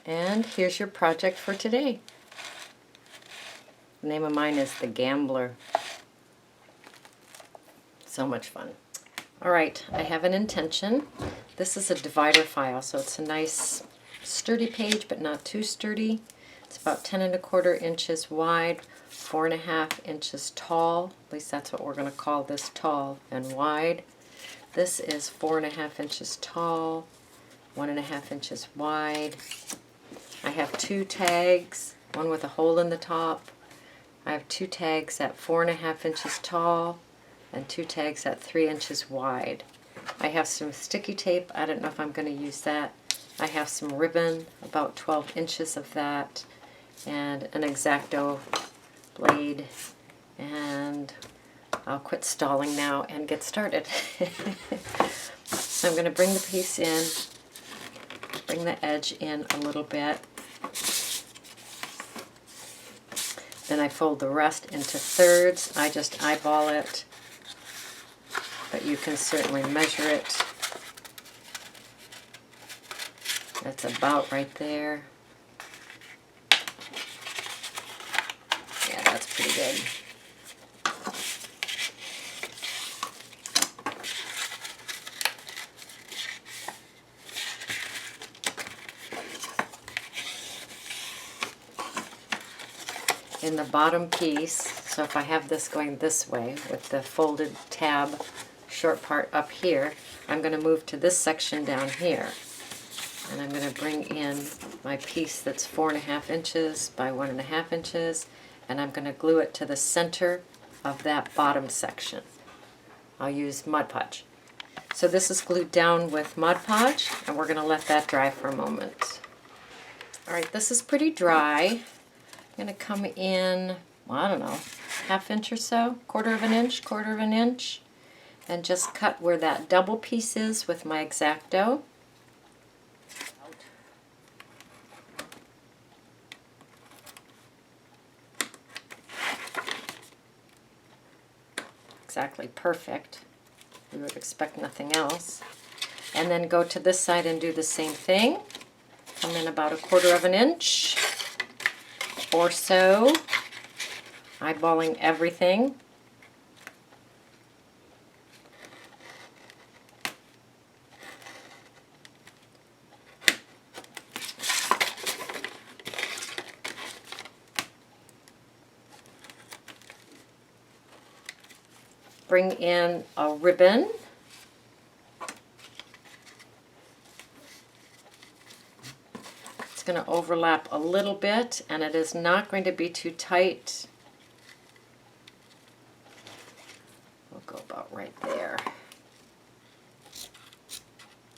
And here's your project for today. The name of mine is The Gambler. So much fun. Alright, I have an intention. This is a divider file, so it's a nice sturdy page, but not too sturdy. It's about 10¼ inches wide, 4½ inches tall. At least that's what we're going to call this, tall and wide. This is 4½ inches tall, 1½ inches wide. I have 2 tags, one with a hole in the top. I have 2 tags at 4½ inches tall and 2 tags at 3 inches wide. I have some sticky tape. I don't know if I'm going to use that. I have some ribbon, about 12 inches of that, and an X-Acto blade. And I'll quit stalling now and get started. So I'm going to bring the piece in, bring the edge in a little bit. Then I fold the rest into thirds. I just eyeball it, but you can certainly measure it. That's about right there. Yeah, that's pretty good. In the bottom piece, so if I have this going this way with the folded tab short part up here, I'm going to move to this section down here. And I'm going to bring in my piece that's 4½ inches by 1½ inches, and I'm going to glue it to the center of that bottom section. I'll use Mod Podge. So this is glued down with Mod Podge, and we're going to let that dry for a moment. Alright, this is pretty dry. I'm going to come in, well, I don't know, ½ inch or so, 1/4 inch, and just cut where that double piece is with my X-Acto. Exactly perfect. You would expect nothing else. And then go to this side and do the same thing. Come in about 1/4 inch or so, eyeballing everything. Bring in a ribbon. It's going to overlap a little bit, and it is not going to be too tight. We'll go about right there.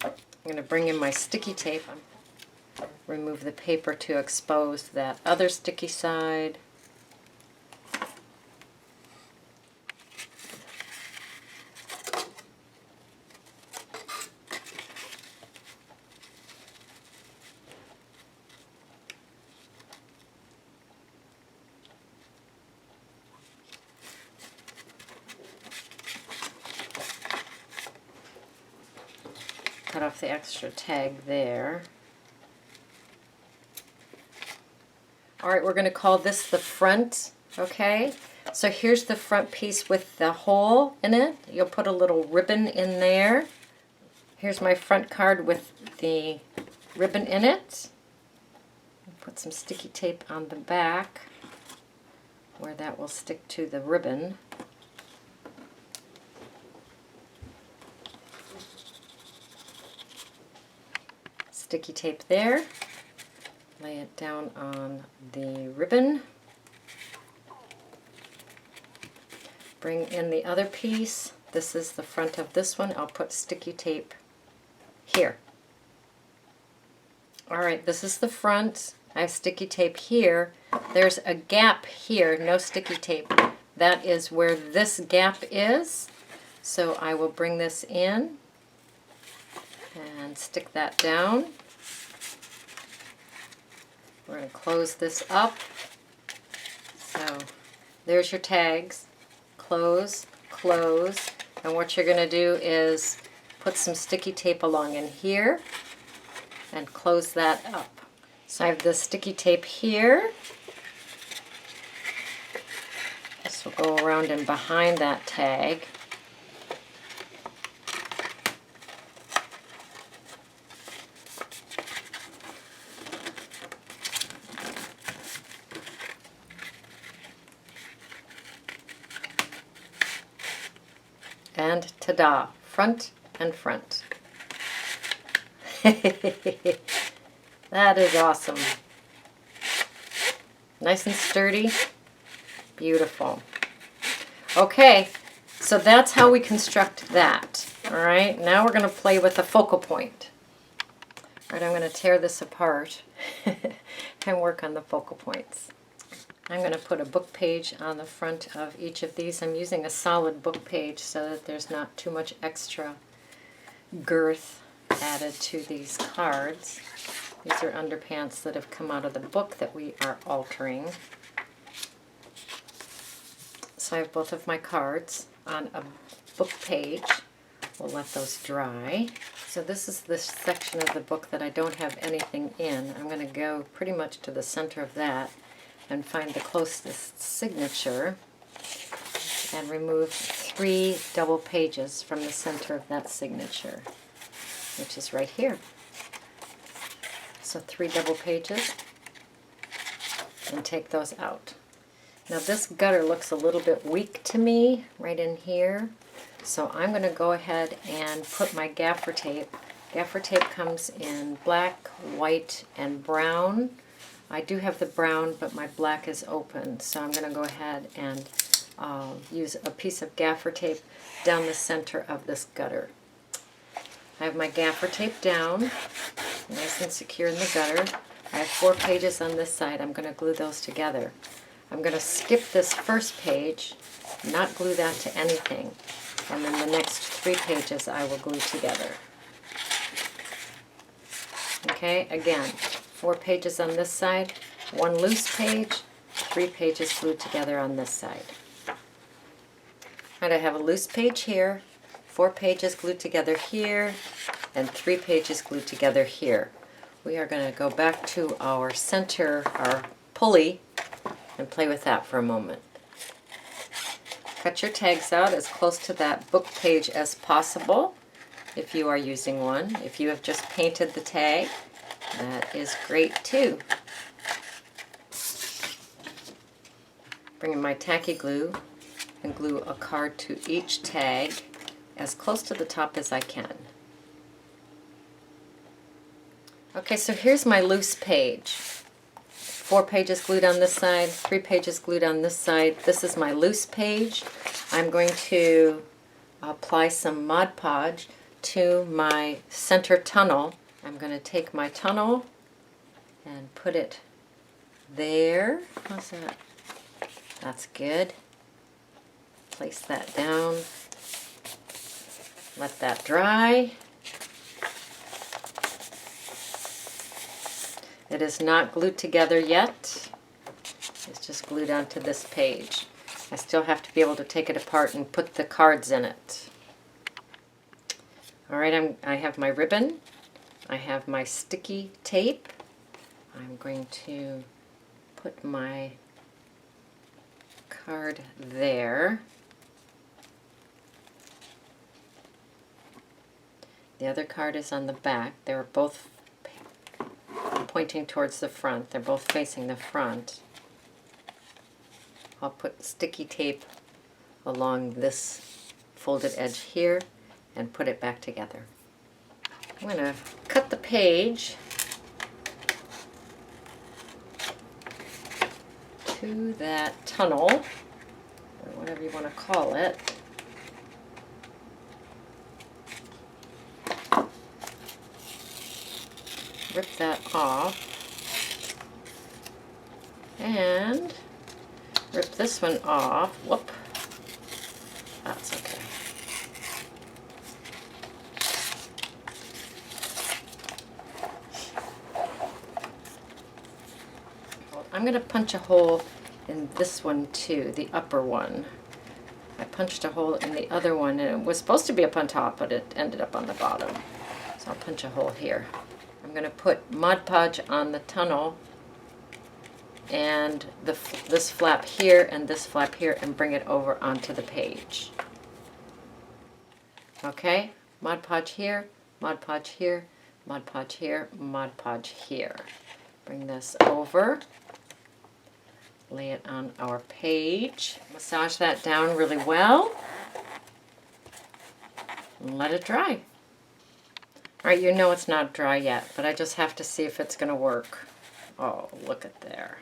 I'm going to bring in my sticky tape. Remove the paper to expose that other sticky side. Cut off the extra tag there. Alright, we're going to call this the front, okay? So here's the front piece with the hole in it. You'll put a little ribbon in there. Here's my front card with the ribbon in it. Put some sticky tape on the back where that will stick to the ribbon. Sticky tape there. Lay it down on the ribbon. Bring in the other piece. This is the front of this one. I'll put sticky tape here. Alright, this is the front. I have sticky tape here. There's a gap here, no sticky tape. That is where this gap is. So I will bring this in and stick that down. We're going to close this up. So there's your tags. Close, close. And what you're going to do is put some sticky tape along in here and close that up. So I have the sticky tape here. This will go around and behind that tag. And ta-da, front and front. That is awesome. Nice and sturdy. Beautiful. Okay, so that's how we construct that. All right, now we're going to play with the focal point. All right, I'm going to tear this apart and work on the focal points. I'm going to put a book page on the front of each of these. I'm using a solid book page so that there's not too much extra girth added to these cards. These are underpants that have come out of the book that we are altering. So I have both of my cards on a book page. We'll let those dry. So this is this section of the book that I don't have anything in. I'm going to go pretty much to the center of that and find the closest signature and remove 3 double pages from the center of that signature, which is right here. So 3 double pages, and take those out. Now this gutter looks a little bit weak to me right in here, so I'm going to go ahead and put my gaffer tape. Gaffer tape comes in black, white, and brown. I do have the brown, but my black is open, so I'm going to go ahead and use a piece of gaffer tape down the center of this gutter. I have my gaffer tape down, nice and secure in the gutter. I have 4 pages on this side. I'm going to glue those together. I'm going to skip this first page, not glue that to anything, and then the next 3 pages I will glue together. Okay, again, 4 pages on this side, 1 loose page, 3 pages glued together on this side. All right, I have a loose page here, 4 pages glued together here, and 3 pages glued together here. We are going to go back to our center, our pulley, and play with that for a moment. Cut your tags out as close to that book page as possible if you are using one. If you have just painted the tag, that is great too. Bring in my tacky glue and glue a card to each tag as close to the top as I can. Okay, so here's my loose page. 4 pages glued on this side, 3 pages glued on this side. This is my loose page. I'm going to apply some Mod Podge to my center tunnel. I'm going to take my tunnel and put it there. How's that? That's good. Place that down. Let that dry. It is not glued together yet. It's just glued onto this page. I still have to be able to take it apart and put the cards in it. All right, I have my ribbon. I have my sticky tape. I'm going to put my card there. The other card is on the back. They're both pointing towards the front. They're both facing the front. I'll put sticky tape along this folded edge here and put it back together. I'm going to cut the page to that tunnel, or whatever you want to call it. Rip that off and rip this one off. Whoop. That's okay. I'm going to punch a hole in this one too, the upper one. I punched a hole in the other one, and it was supposed to be up on top, but it ended up on the bottom. So I'll punch a hole here. I'm going to put Mod Podge on the tunnel and this flap here and this flap here and bring it over onto the page. Okay, Mod Podge here, Mod Podge here, Mod Podge here, Mod Podge here. Bring this over, lay it on our page, massage that down really well, and let it dry. Alright, you know it's not dry yet, but I just have to see if it's going to work. Oh, look at there.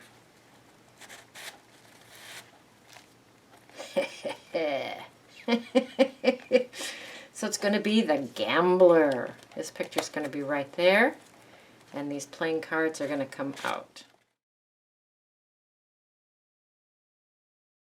So it's going to be the Gambler. This picture's going to be right there, and these playing cards are going to come out.